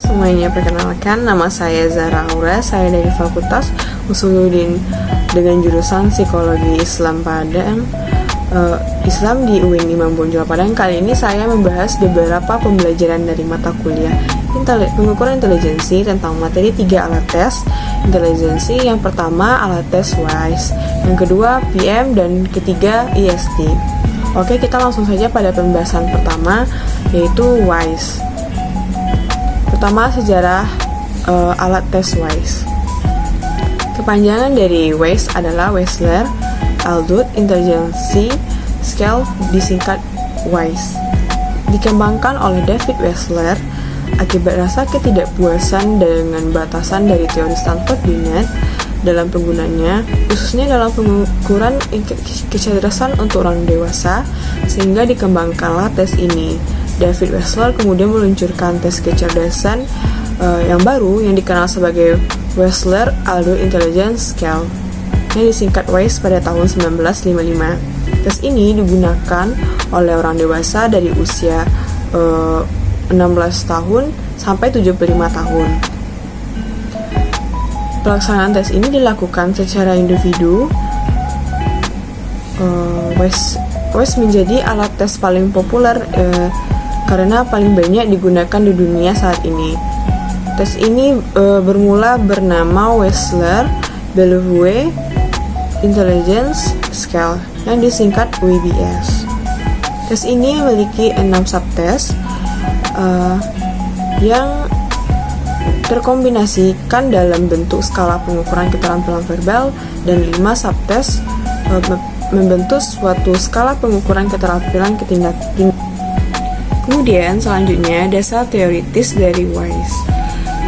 Semuanya, perkenalkan, nama saya Zara Aura, saya dari Fakultas Usuluddin dengan jurusan Psikologi Islam Padang, Islam di UIN Imam Bonjol Padang. Kali ini saya membahas beberapa pembelajaran dari mata kuliah pengukuran intelijensi tentang materi 3 alat tes intelijensi. Yang pertama alat tes WISE, yang kedua PM, dan ketiga IST. Oke, kita langsung saja pada pembahasan pertama, yaitu WISE. Pertama, sejarah alat tes WISE. Kepanjangan dari WISE adalah Wechsler Adult Intelligence Scale, disingkat WISE. Dikembangkan oleh David Wechsler akibat rasa ketidakpuasan dengan batasan dari teori Stanford Binet dalam penggunanya, khususnya dalam pengukuran kecerdasan untuk orang dewasa, sehingga dikembangkanlah tes ini. David Wechsler kemudian meluncurkan tes kecerdasan yang baru yang dikenal sebagai Wechsler Adult Intelligence Scale, yang disingkat WISE pada tahun 1955. Tes ini digunakan oleh orang dewasa dari usia 16 tahun sampai 75 tahun. Pelaksanaan tes ini dilakukan secara individu. WISE menjadi alat tes paling populer karena paling banyak digunakan di dunia saat ini. Tes ini bermula bernama Wechsler Bellevue Intelligence Scale, yang disingkat WBS. Tes ini memiliki 6 subtes yang terkombinasikan dalam bentuk skala pengukuran keterampilan verbal, dan 5 subtes membentuk suatu skala pengukuran keterampilan ketindak-tindakan. Kemudian selanjutnya dasar teoritis dari WISE.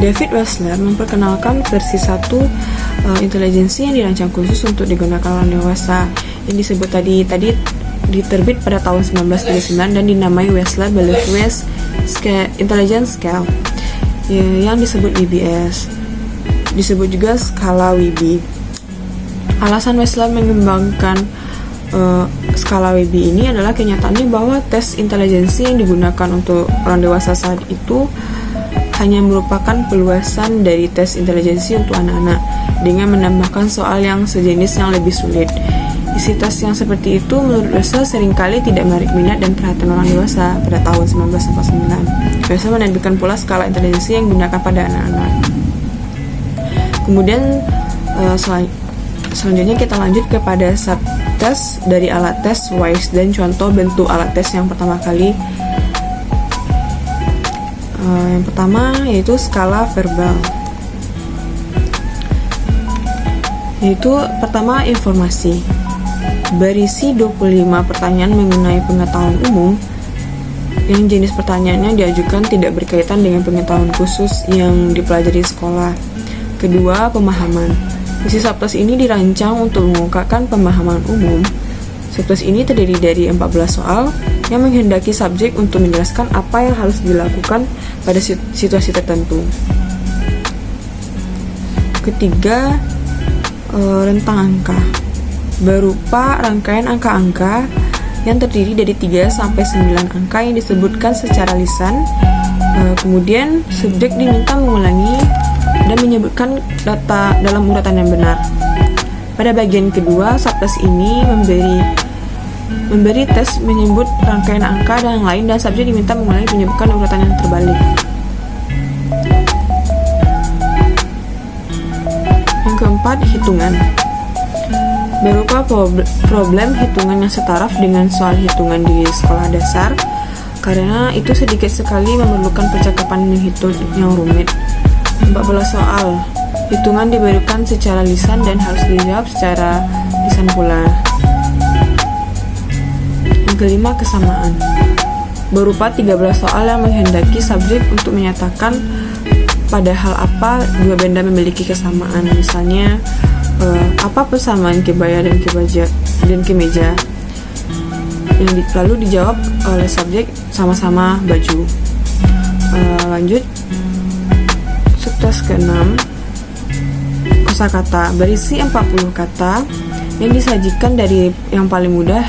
David Wechsler memperkenalkan versi 1 intelijensi yang dirancang khusus untuk digunakan orang dewasa, yang disebut tadi diterbit pada tahun 1939 dan dinamai Wechsler Bellevue Intelligence Scale, yang disebut WBS. Disebut juga skala WB. Alasan Wechsler mengembangkan skala WB ini adalah kenyataannya bahwa tes intelijensi yang digunakan untuk orang dewasa saat itu hanya merupakan peluasan dari tes intelijensi untuk anak-anak dengan menambahkan soal yang sejenis yang lebih sulit. Isi tes yang seperti itu menurut Wechsler seringkali tidak menarik minat dan perhatian orang dewasa. Pada tahun 1949, Wechsler menerbitkan pula skala intelijensi yang digunakan pada anak-anak. Kemudian selanjutnya kita lanjut kepada subtes dari alat tes WISE dan contoh bentuk alat tes yang pertama kali. Yang pertama yaitu skala verbal. Yaitu pertama informasi. Berisi 25 pertanyaan mengenai pengetahuan umum yang jenis pertanyaannya diajukan tidak berkaitan dengan pengetahuan khusus yang dipelajari di sekolah. Kedua, pemahaman. Isi subtes ini dirancang untuk mengungkapkan pemahaman umum. Subtes ini terdiri dari 14 soal yang menghendaki subjek untuk menjelaskan apa yang harus dilakukan pada situasi tertentu. Ketiga, rentang angka. Berupa rangkaian angka-angka yang terdiri dari 3 sampai 9 angka yang disebutkan secara lisan. Kemudian subjek diminta mengulangi dan menyebutkan data dalam urutan yang benar. Pada bagian kedua, subtes ini memberi tes menyebut rangkaian angka dan yang lain, dan subjek diminta mengulangi menyebutkan urutan yang terbalik. Yang keempat, hitungan. Berupa problem hitungan yang setaraf dengan soal hitungan di sekolah dasar, karena itu sedikit sekali memerlukan percakapan menghitung yang rumit. 14 soal hitungan diberikan secara lisan dan harus dijawab secara lisan pula. Yang kelima, kesamaan. Berupa 13 soal yang menghendaki subjek untuk menyatakan pada hal apa dua benda memiliki kesamaan. Misalnya, apa persamaan kebaya dan kemeja, yang lalu dijawab oleh subjek sama-sama baju. Lanjut, subtes ke-6, kosakata. Berisi 40 kata yang disajikan dari yang paling mudah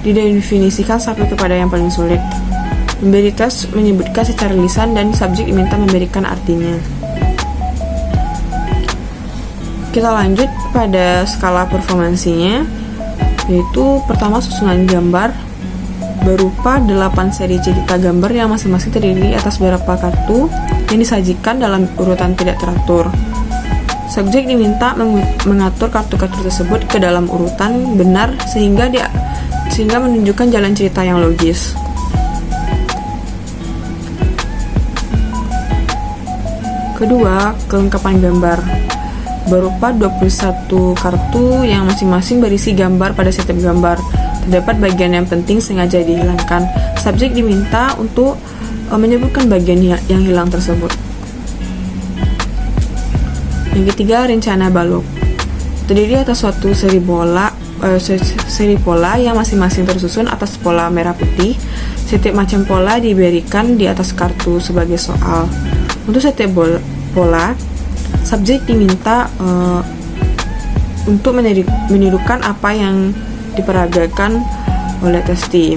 didefinisikan sampai kepada yang paling sulit. Memberi tes menyebutkan secara lisan dan subjek diminta memberikan artinya. Kita lanjut pada skala performansinya, yaitu pertama susunan gambar berupa 8 seri cerita gambar yang masing-masing terdiri atas beberapa kartu yang disajikan dalam urutan tidak teratur. Subjek diminta mengatur kartu-kartu tersebut ke dalam urutan benar sehingga menunjukkan jalan cerita yang logis. Kedua, kelengkapan gambar berupa 21 kartu yang masing-masing berisi gambar pada setiap gambar. Terdapat bagian yang penting sengaja dihilangkan. Subjek diminta untuk menyebutkan bagian yang hilang tersebut. Yang ketiga, rencana balok. Terdiri atas suatu seri pola yang masing-masing tersusun atas pola merah putih. Setiap macam pola diberikan di atas kartu sebagai soal. Untuk setiap pola, subjek diminta untuk menirukan apa yang diperagakan oleh testi.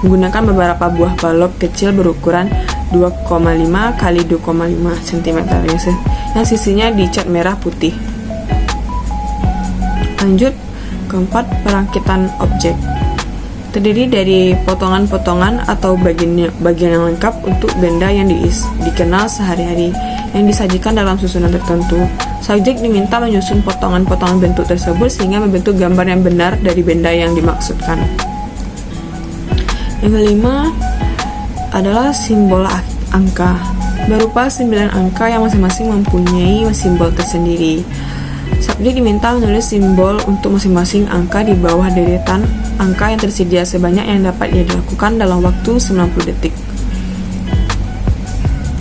Menggunakan beberapa buah balok kecil berukuran 2,5 x 2,5 cm yang sisinya dicat merah putih. Lanjut, keempat, perangkitan objek. Terdiri dari potongan-potongan atau bagian yang lengkap untuk benda yang dikenal sehari-hari yang disajikan dalam susunan tertentu. Subjek diminta menyusun potongan-potongan bentuk tersebut sehingga membentuk gambar yang benar dari benda yang dimaksudkan. Yang kelima adalah simbol angka, berupa 9 angka yang masing-masing mempunyai simbol tersendiri. Subjek diminta menulis simbol untuk masing-masing angka di bawah deretan angka yang tersedia sebanyak yang dapat dilakukan dalam waktu 90 detik.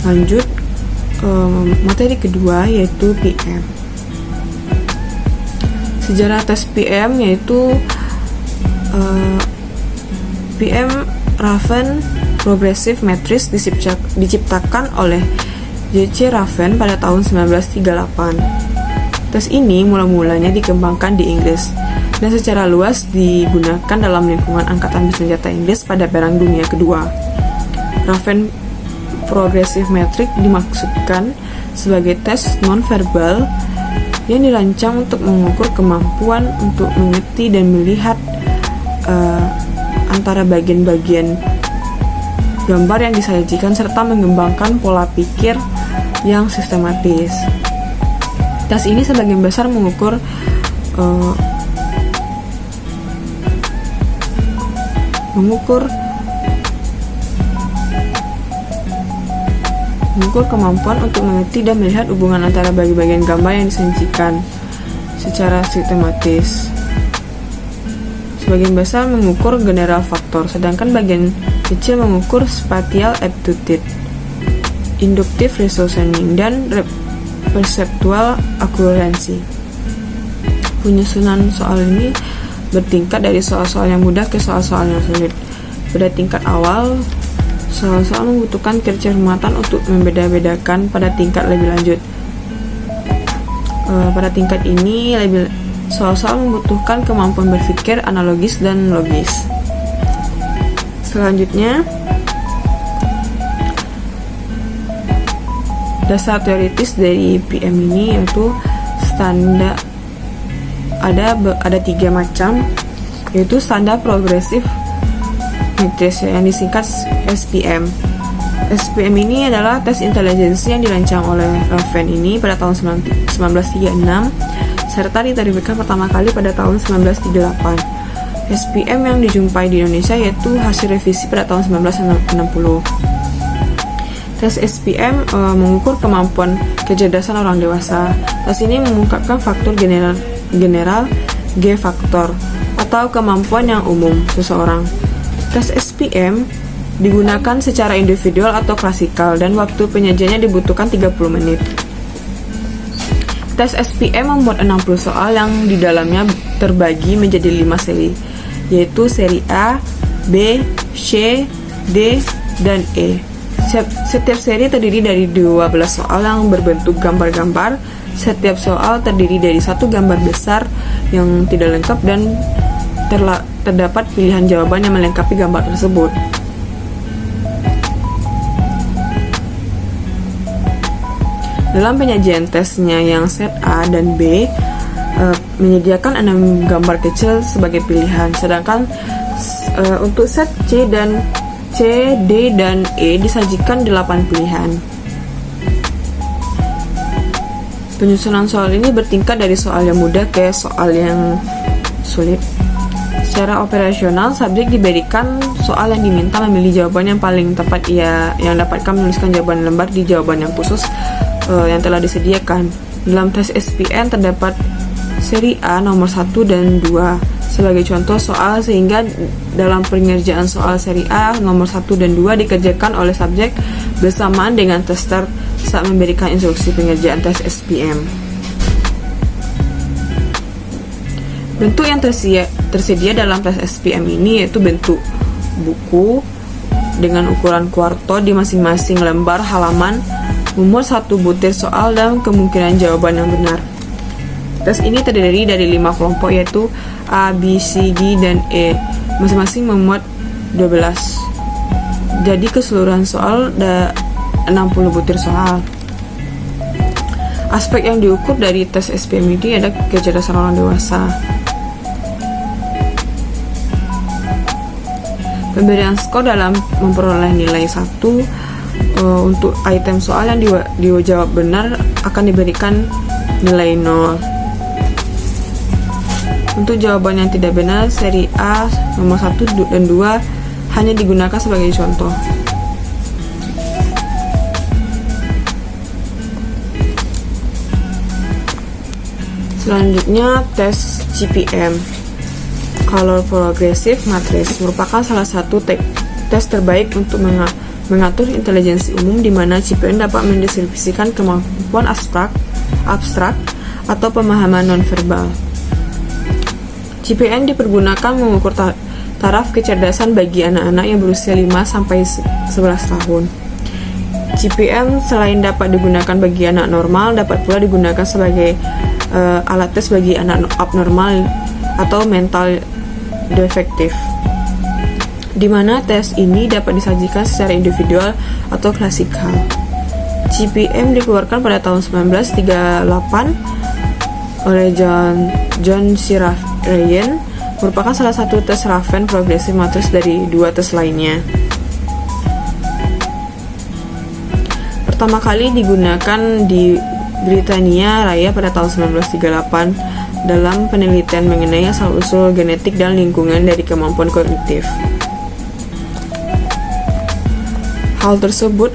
Lanjut, materi kedua yaitu PM. Sejarah tes PM yaitu PM Raven Progressive Matrix diciptakan oleh J.C. Raven pada tahun 1938. Tes ini mula-mulanya dikembangkan di Inggris dan secara luas digunakan dalam lingkungan angkatan bersenjata Inggris pada Perang Dunia Kedua. Raven Progressive Matrix dimaksudkan sebagai tes non-verbal yang dirancang untuk mengukur kemampuan untuk mengerti dan melihat antara bagian-bagian gambar yang disajikan serta mengembangkan pola pikir yang sistematis. Tes ini sebagian besar mengukur kemampuan untuk mengerti dan melihat hubungan antara bagian-bagian gambar yang disajikan secara sistematis. Sebagian besar mengukur general faktor, sedangkan bagian kecil mengukur spatial aptitude, inductive reasoning, dan perceptual accuracy. Penyusunan soal ini bertingkat dari soal-soal yang mudah ke soal-soal yang sulit. Pada tingkat awal, soal-soal membutuhkan kecermatan untuk membeda-bedakan pada tingkat lebih lanjut. Pada tingkat ini, soal-soal membutuhkan kemampuan berpikir analogis dan logis. Selanjutnya, dasar teoritis dari PM ini yaitu standar. Ada 3 macam, yaitu standar progressive matrix yang disingkat SPM. SPM ini adalah tes intelijensi yang dirancang oleh Raven ini pada tahun 1936 serta diterbitkan pertama kali pada tahun 1938. SPM yang dijumpai di Indonesia yaitu hasil revisi pada tahun 1960. Tes SPM mengukur kemampuan kecerdasan orang dewasa. Tes ini mengungkapkan faktor general G faktor atau kemampuan yang umum seseorang. Tes SPM digunakan secara individual atau klasikal dan waktu penyajiannya dibutuhkan 30 menit. Tes SPM membuat 60 soal yang di dalamnya terbagi menjadi 5 seri, yaitu seri A, B, C, D, dan E. Setiap seri terdiri dari 12 soal yang berbentuk gambar-gambar. Setiap soal terdiri dari satu gambar besar yang tidak lengkap dan terdapat pilihan jawaban yang melengkapi gambar tersebut. Dalam penyajian tesnya yang set A dan B menyediakan 6 gambar kecil sebagai pilihan, sedangkan untuk set C, D, dan E disajikan 8 pilihan. Penyusunan soal ini bertingkat dari soal yang mudah ke soal yang sulit. Secara operasional, subjek diberikan soal yang diminta memilih jawaban yang paling tepat yang dapatkan menuliskan jawaban lembar di jawaban yang khusus yang telah disediakan. Dalam tes SPM terdapat seri A nomor 1 dan 2 sebagai contoh soal, sehingga dalam pengerjaan soal seri A nomor 1 dan 2 dikerjakan oleh subjek bersamaan dengan tester saat memberikan instruksi pengerjaan tes SPM. Bentuk yang tersedia dalam tes SPM ini yaitu bentuk buku dengan ukuran kuarto di masing-masing lembar halaman, memuat 1 butir soal dan kemungkinan jawaban yang benar. Tes ini terdiri dari 5 kelompok yaitu A, B, C, D, dan E. Masing-masing memuat 12. Jadi keseluruhan soal ada 60 butir soal. Aspek yang diukur dari tes SPM ini ada kecerdasan orang dewasa. Pemberian skor dalam memperoleh nilai 1 untuk item soal yang dijawab benar akan diberikan nilai 0. Untuk jawaban yang tidak benar, seri A nomor 1 dan 2 hanya digunakan sebagai contoh. Selanjutnya, tes CPM. Color Progressive Matrix merupakan salah satu tes terbaik untuk mengatur intelijensi umum, di mana CPM dapat mendeskripsikan kemampuan abstrak atau pemahaman nonverbal. CPM dipergunakan mengukur taraf kecerdasan bagi anak-anak yang berusia 5-11 tahun. CPM selain dapat digunakan bagi anak normal, dapat pula digunakan sebagai alat tes bagi anak abnormal atau mental defektif, di mana tes ini dapat disajikan secara individual atau klasikal. CPM dikeluarkan pada tahun 1938 oleh John C. Ryan, merupakan salah satu tes Raven Progressive Matrix dari 2 tes lainnya. Pertama kali digunakan di Britania Raya pada tahun 1938 dalam penelitian mengenai asal-usul genetik dan lingkungan dari kemampuan kognitif. Hal tersebut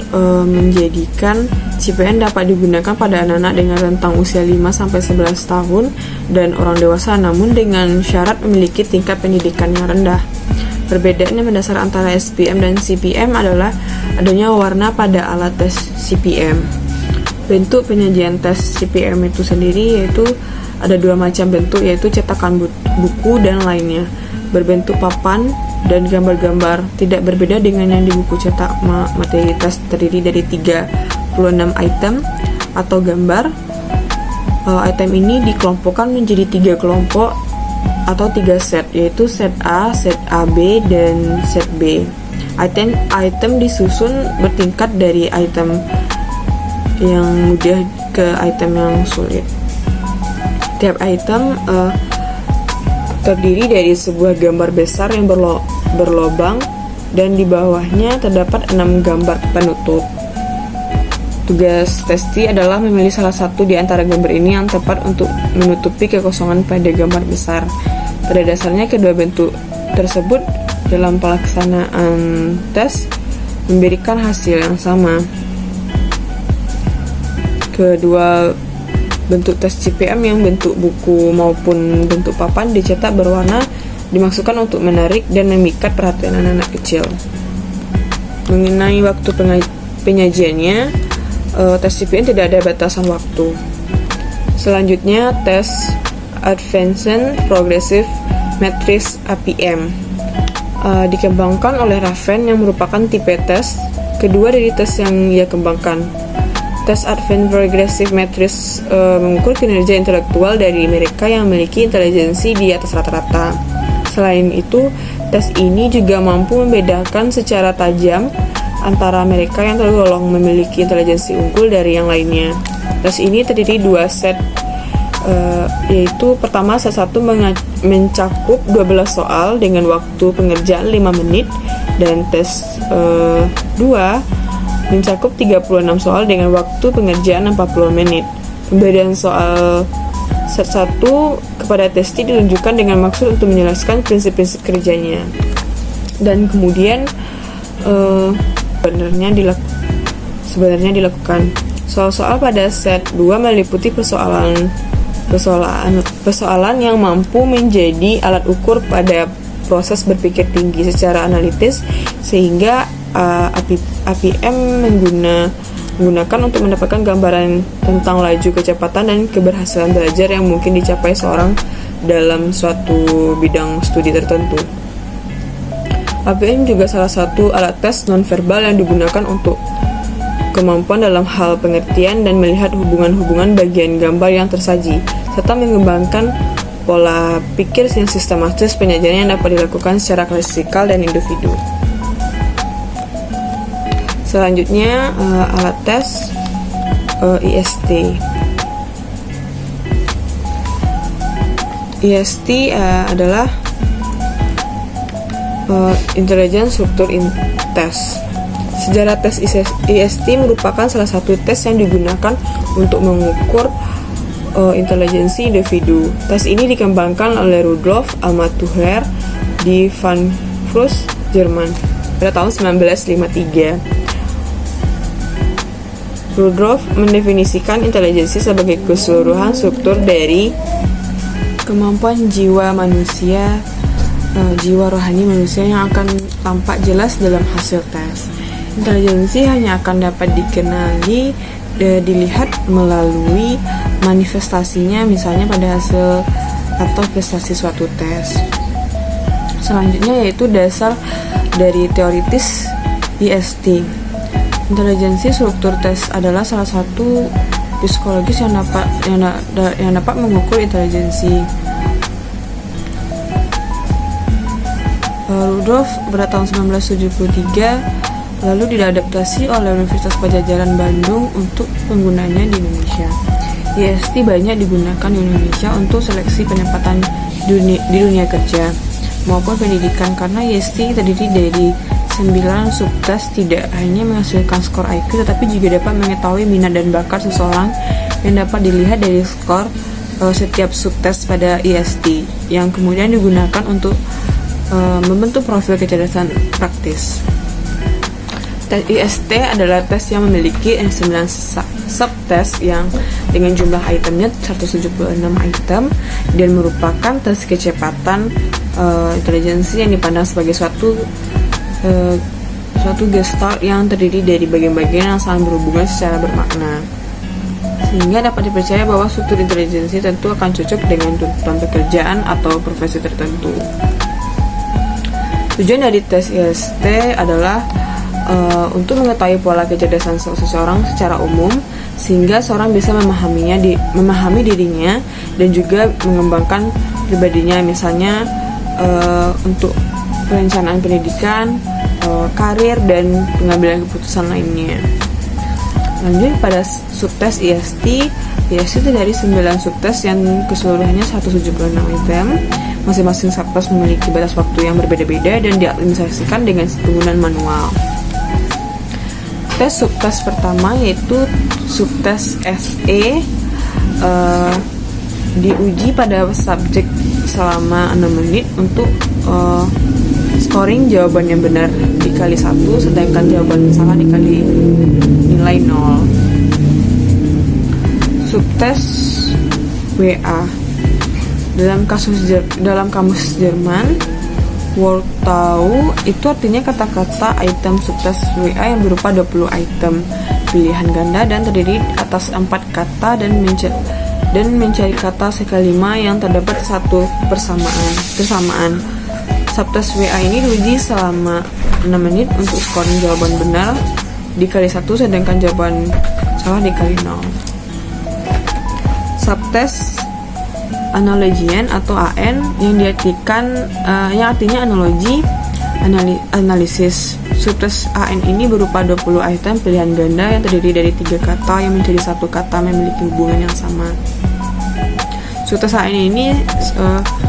menjadikan CPM dapat digunakan pada anak-anak dengan rentang usia 5-11 tahun dan orang dewasa, namun dengan syarat memiliki tingkat pendidikan yang rendah. Perbedaan yang mendasar antara SPM dan CPM adalah adanya warna pada alat tes CPM. Bentuk penyajian tes CPM itu sendiri yaitu ada 2 macam bentuk, yaitu cetakan buku dan lainnya, berbentuk papan dan gambar-gambar, tidak berbeda dengan yang di buku cetak. Materi tes terdiri dari 36 item atau gambar. Item ini dikelompokkan menjadi 3 kelompok atau 3 set, yaitu set A, set AB, dan set B. Item disusun bertingkat dari item yang mudah ke item yang sulit. Tiap item terdiri dari sebuah gambar besar yang berlobang dan di bawahnya terdapat 6 gambar penutup. Tugas testi adalah memilih salah satu di antara gambar ini yang tepat untuk menutupi kekosongan pada gambar besar. Pada dasarnya, kedua bentuk tersebut dalam pelaksanaan tes memberikan hasil yang sama. Kedua bentuk tes CPM yang bentuk buku maupun bentuk papan dicetak berwarna dimaksudkan untuk menarik dan memikat perhatian anak-anak kecil. Mengenai waktu penyajiannya, tes CPM tidak ada batasan waktu. Selanjutnya, tes Advanced Progressive Matrix APM dikembangkan oleh Raven yang merupakan tipe tes kedua dari tes yang ia kembangkan. Tes Advanced Progressive Matrix mengukur kinerja intelektual dari mereka yang memiliki intelijensi di atas rata-rata. Selain itu, tes ini juga mampu membedakan secara tajam antara mereka yang tergolong memiliki intelijensi unggul dari yang lainnya. Tes ini terdiri 2 set, yaitu pertama set 1 mencakup 12 soal dengan waktu pengerjaan 5 menit, dan tes 2 mencakup 36 soal dengan waktu pengerjaan 40 menit. Pemberian soal set 1 kepada testi ditunjukkan dengan maksud untuk menjelaskan prinsip-prinsip kerjanya. Dan kemudian sebenarnya dilakukan. Soal-soal pada set 2 meliputi persoalan yang mampu menjadi alat ukur pada proses berpikir tinggi secara analitis, sehingga APM menggunakan untuk mendapatkan gambaran tentang laju kecepatan dan keberhasilan belajar yang mungkin dicapai seorang dalam suatu bidang studi tertentu. APM juga salah satu alat tes nonverbal yang digunakan untuk kemampuan dalam hal pengertian dan melihat hubungan-hubungan bagian gambar yang tersaji, serta mengembangkan pola pikir yang sistematis penyajian yang dapat dilakukan secara klasikal dan individu. Selanjutnya alat tes IST. IST adalah Intelligence Structure Test. Sejarah tes IST merupakan salah satu tes yang digunakan untuk mengukur intelijensi individu. Tes ini dikembangkan oleh Rudolf Almaguer di Frankfurt, Jerman pada tahun 1953. Rudolf mendefinisikan intelijensi sebagai keseluruhan struktur dari kemampuan jiwa manusia, jiwa rohani manusia yang akan tampak jelas dalam hasil tes. Intelijensi hanya akan dapat dikenali, dilihat melalui manifestasinya, misalnya pada hasil atau prestasi suatu tes. Selanjutnya yaitu dasar dari teoritis IST. Intelijensi struktur tes adalah salah satu psikologis yang dapat mengukur intelijensi. Rudolf pada tahun 1973 lalu diadaptasi oleh Universitas Padjadjaran Bandung untuk penggunanya di Indonesia. IST banyak digunakan di Indonesia untuk seleksi penempatan di dunia kerja maupun pendidikan, karena IST terdiri dari 9 subtes, tidak hanya menghasilkan skor IQ tetapi juga dapat mengetahui minat dan bakat seseorang yang dapat dilihat dari skor setiap subtes pada IST yang kemudian digunakan untuk membentuk profil kecerdasan praktis. Tes IST adalah tes yang memiliki 9 subtes yang dengan jumlah itemnya 176 item dan merupakan tes kecepatan intelijensi yang dipandang sebagai suatu gestalt yang terdiri dari bagian-bagian yang saling berhubungan secara bermakna, sehingga dapat dipercaya bahwa struktur intelijensi tentu akan cocok dengan tuntutan pekerjaan atau profesi tertentu. Tujuan dari tes IST adalah untuk mengetahui pola kecerdasan seseorang secara umum, sehingga seorang bisa memahami dirinya dan juga mengembangkan pribadinya, misalnya untuk perencanaan pendidikan, karir, dan pengambilan keputusan lainnya. Lanjut pada subtes IST dari 9 subtes yang keseluruhannya 176 item. Masing-masing subtes memiliki batas waktu yang berbeda-beda dan diadministrasikan dengan penggunaan manual. Tes subtes pertama yaitu subtes SE, diuji pada subjek selama 6 menit untuk scoring jawaban yang benar dikali 1, sedangkan jawaban salah dikali nilai 0. Subtes WA. Dalam kamus Jerman, Wortau itu artinya kata-kata item subtes WA yang berupa 20 item pilihan ganda dan terdiri atas 4 kata dan mencari kata sekalima yang terdapat satu persamaan. Subtes WA ini diuji selama 6 menit untuk scoring jawaban benar dikali 1, sedangkan jawaban salah dikali 0. Subtes Analogian atau AN yang artinya analogi, analisis. Subtes AN ini berupa 20 item pilihan ganda yang terdiri dari 3 kata yang menjadi satu kata memiliki hubungan yang sama. Subtes AN ini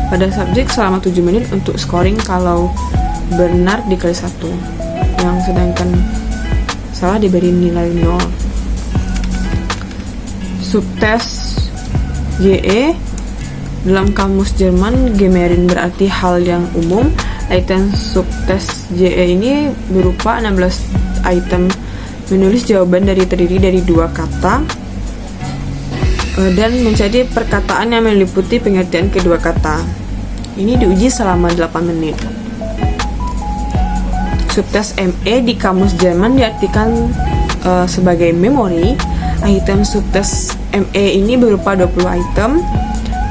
pada subjek selama 7 menit untuk scoring kalau benar dikali 1, yang sedangkan salah diberi nilai 0. Subtes JE dalam kamus Jerman Gemerin berarti hal yang umum. Item subtes JE ini berupa 16 item menulis jawaban terdiri dari 2 kata dan menjadi perkataan yang meliputi pengertian kedua kata. Ini diuji selama 8 menit. Subtes ME di kamus Jerman diartikan sebagai memori. Item subtes ME ini berupa 20 item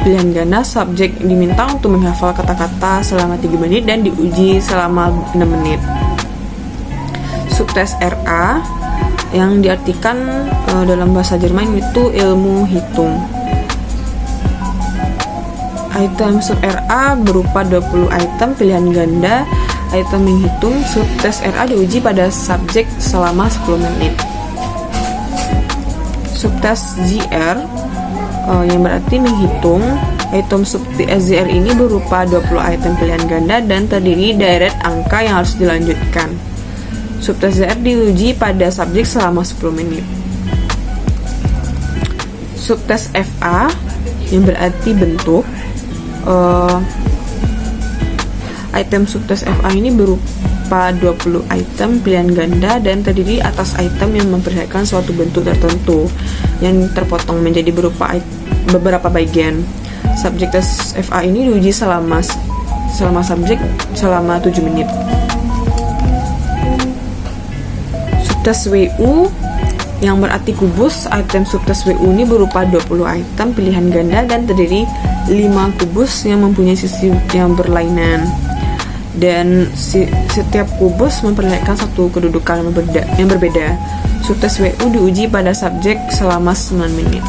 pilihan ganda. Subjek diminta untuk menghafal kata-kata selama 3 menit dan diuji selama 6 menit. Subtes RA yang diartikan dalam bahasa Jerman itu ilmu hitung. Item sub RA berupa 20 item pilihan ganda. Item menghitung. Subtes RA diuji pada subjek selama 10 menit. Subtes ZR yang berarti menghitung. Item subtes ZR ini berupa 20 item pilihan ganda dan terdiri dari angka yang harus dilanjutkan. Subtes ZR diuji pada subjek selama 10 menit. Subtes FA yang berarti bentuk. Item subtes FA ini berupa 20 item pilihan ganda dan terdiri atas item yang memperlihatkan suatu bentuk tertentu yang terpotong menjadi beberapa bagian. Subjek tes FA ini diuji selama subjek selama 7 menit. Subtes WU yang berarti kubus. Item subtes WU ini berupa 20 item pilihan ganda dan terdiri 5 kubus yang mempunyai sisi yang berlainan. Dan setiap kubus memperlihatkan satu kedudukan yang berbeda. Subtes WU diuji pada subjek selama 9 menit.